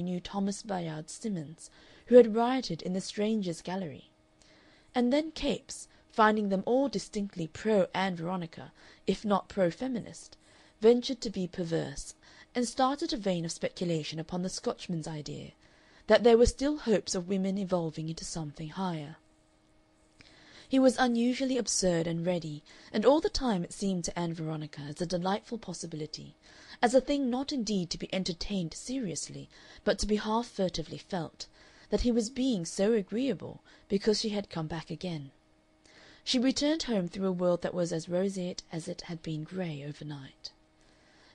knew Thomas Bayard Simmons, who had rioted in the Strangers' Gallery. And then Capes, finding them all distinctly pro-Ann Veronica, if not pro-feminist, ventured to be perverse, and started a vein of speculation upon the Scotchman's idea that there were still hopes of women evolving into something higher. He was unusually absurd and ready, and all the time it seemed to Ann Veronica as a delightful possibility, as a thing not indeed to be entertained seriously, but to be half furtively felt, that he was being so agreeable because she had come back again. She returned home through a world that was as roseate as it had been gray overnight.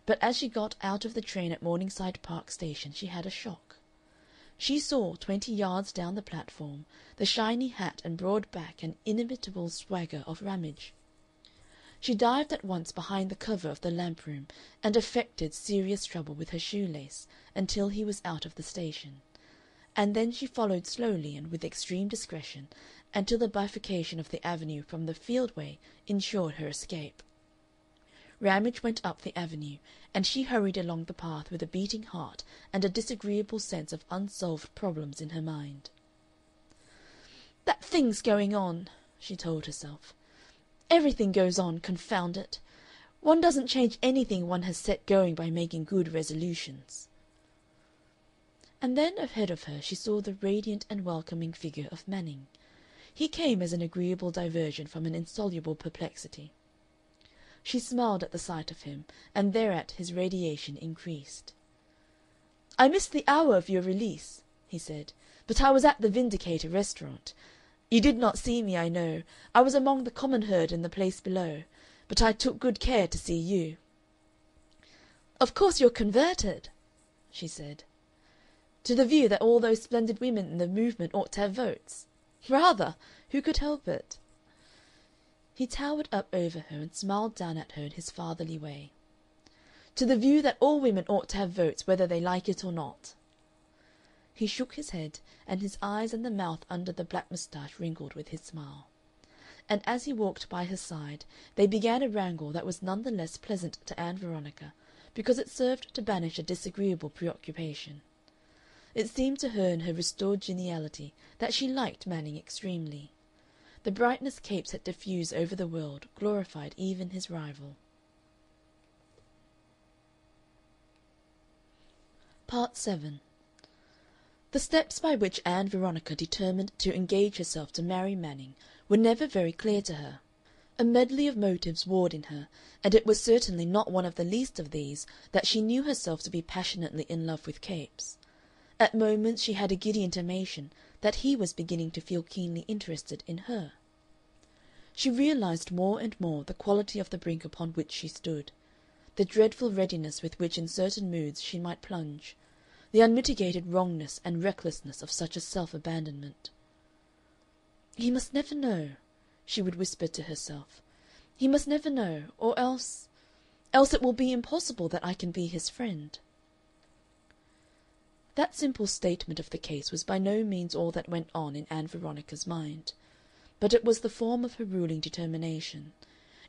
But as she got out of the train at Morningside Park Station she had a shock. She saw, 20 yards down the platform, the shiny hat and broad back and inimitable swagger of Ramage. She dived at once behind the cover of the lamp-room and affected serious trouble with her shoelace until he was out of the station, and then she followed slowly and with extreme discretion until the bifurcation of the avenue from the Fieldway ensured her escape. Ramage went up the avenue, and she hurried along the path with a beating heart and a disagreeable sense of unsolved problems in her mind. "That thing's going on," she told herself. "Everything goes on, confound it. One doesn't change anything one has set going by making good resolutions." And then ahead of her she saw the radiant and welcoming figure of Manning. He came as an agreeable diversion from an insoluble perplexity. She smiled at the sight of him, and thereat his radiation increased. "I missed the hour of your release," he said, "but I was at the Vindicator restaurant. You did not see me, I know. I was among the common herd in the place below. But I took good care to see you." "Of course you're converted," she said. "To the view that all those splendid women in the movement ought to have votes? Rather! Who could help it?" He towered up over her and smiled down at her in his fatherly way. "To the view that all women ought to have votes whether they like it or not." He shook his head, and his eyes and the mouth under the black moustache wrinkled with his smile. And as he walked by her side they began a wrangle that was none the less pleasant to Ann Veronica because it served to banish a disagreeable preoccupation. It seemed to her in her restored geniality that she liked Manning extremely. The brightness Capes had diffused over the world glorified even his rival. Part 7. The steps by which Ann Veronica determined to engage herself to marry Manning were never very clear to her. A medley of motives warred in her, and it was certainly not one of the least of these that she knew herself to be passionately in love with Capes. At moments she had a giddy intimation that he was beginning to feel keenly interested in her. She realized more and more the quality of the brink upon which she stood, the dreadful readiness with which in certain moods she might plunge, the unmitigated wrongness and recklessness of such a self-abandonment. "He must never know," she would whisper to herself. "He must never know, or else it will be impossible that I can be his friend." That simple statement of the case was by no means all that went on in Ann Veronica's mind. But it was the form of her ruling determination.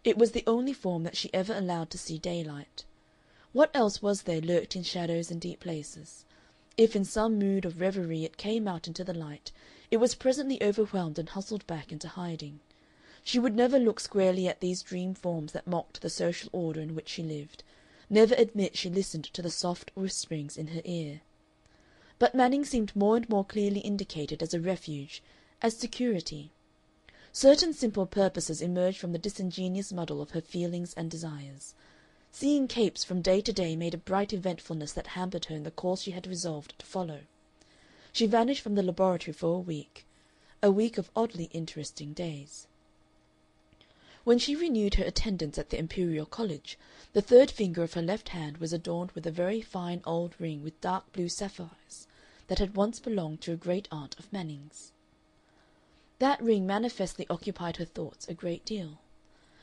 It was the only form that she ever allowed to see daylight. What else was there lurked in shadows and deep places? If in some mood of reverie it came out into the light, it was presently overwhelmed and hustled back into hiding. She would never look squarely at these dream forms that mocked the social order in which she lived, never admit she listened to the soft whisperings in her ear. But Manning seemed more and more clearly indicated as a refuge, as security. Certain simple purposes emerged from the disingenuous muddle of her feelings and desires. Seeing Capes from day to day made a bright eventfulness that hampered her in the course she had resolved to follow. She vanished from the laboratory for a week of oddly interesting days. When she renewed her attendance at the Imperial College, the third finger of her left hand was adorned with a very fine old ring with dark blue sapphires that had once belonged to a great-aunt of Manning's. That ring manifestly occupied her thoughts a great deal.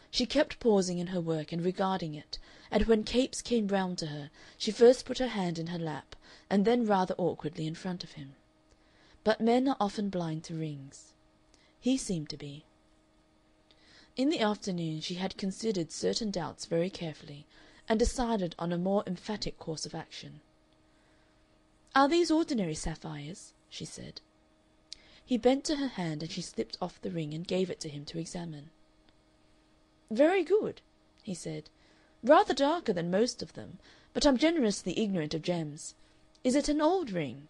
She kept pausing in her work and regarding it, and when Capes came round to her she first put her hand in her lap and then rather awkwardly in front of him. But men are often blind to rings. He seemed to be. In the afternoon she had considered certain doubts very carefully and decided on a more emphatic course of action. "Are these ordinary sapphires?" she said. He bent to her hand, and she slipped off the ring and gave it to him to examine. "Very good," he said. "Rather darker than most of them, but I'm generously ignorant of gems. Is it an old ring?"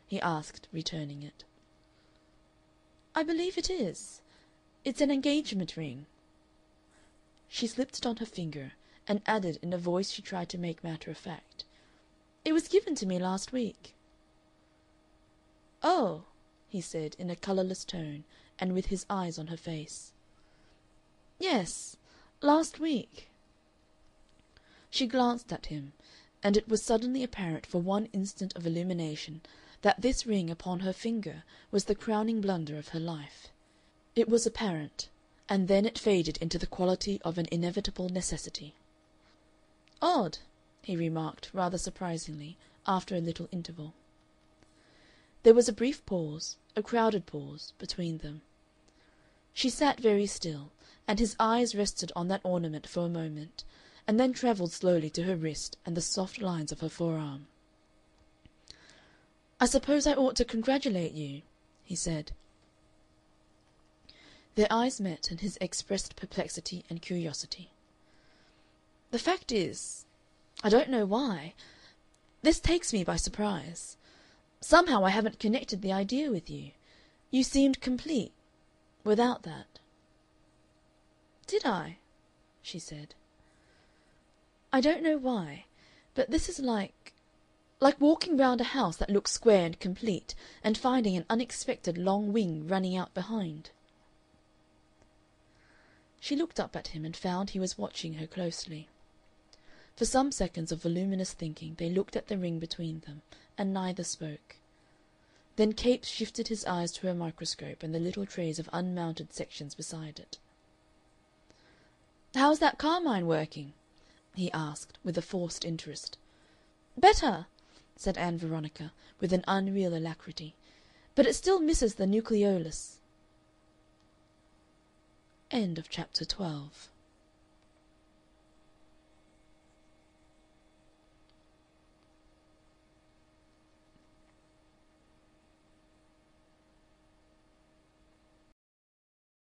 he asked, returning it. "I believe it is. It's an engagement ring." She slipped it on her finger, and added in a voice she tried to make matter of fact, "It was given to me last week." "Oh," he said, in a colorless tone and with his eyes on her face. "Yes, last week." She glanced at him, and it was suddenly apparent for one instant of illumination that this ring upon her finger was the crowning blunder of her life. It was apparent, and then it faded into the quality of an inevitable necessity. "Odd," he remarked, rather surprisingly, after a little interval. There was a brief pause, a crowded pause, between them. She sat very still, and his eyes rested on that ornament for a moment, and then travelled slowly to her wrist and the soft lines of her forearm. "I suppose I ought to congratulate you," he said. Their eyes met, and his expressed perplexity and curiosity. "The fact is, I don't know why. This takes me by surprise. Somehow I haven't connected the idea with you. You seemed complete without that." "Did I?" she said. "I don't know why, but this is like walking round a house that looks square and complete, and finding an unexpected long wing running out behind." She looked up at him and found he was watching her closely. For some seconds of voluminous thinking they looked at the ring between them, and neither spoke. Then Capes shifted his eyes to her microscope and the little trays of unmounted sections beside it. "How's that carmine working?" he asked, with a forced interest. "Better," said Ann Veronica, with an unreal alacrity, "but it still misses the nucleolus." End of chapter 12.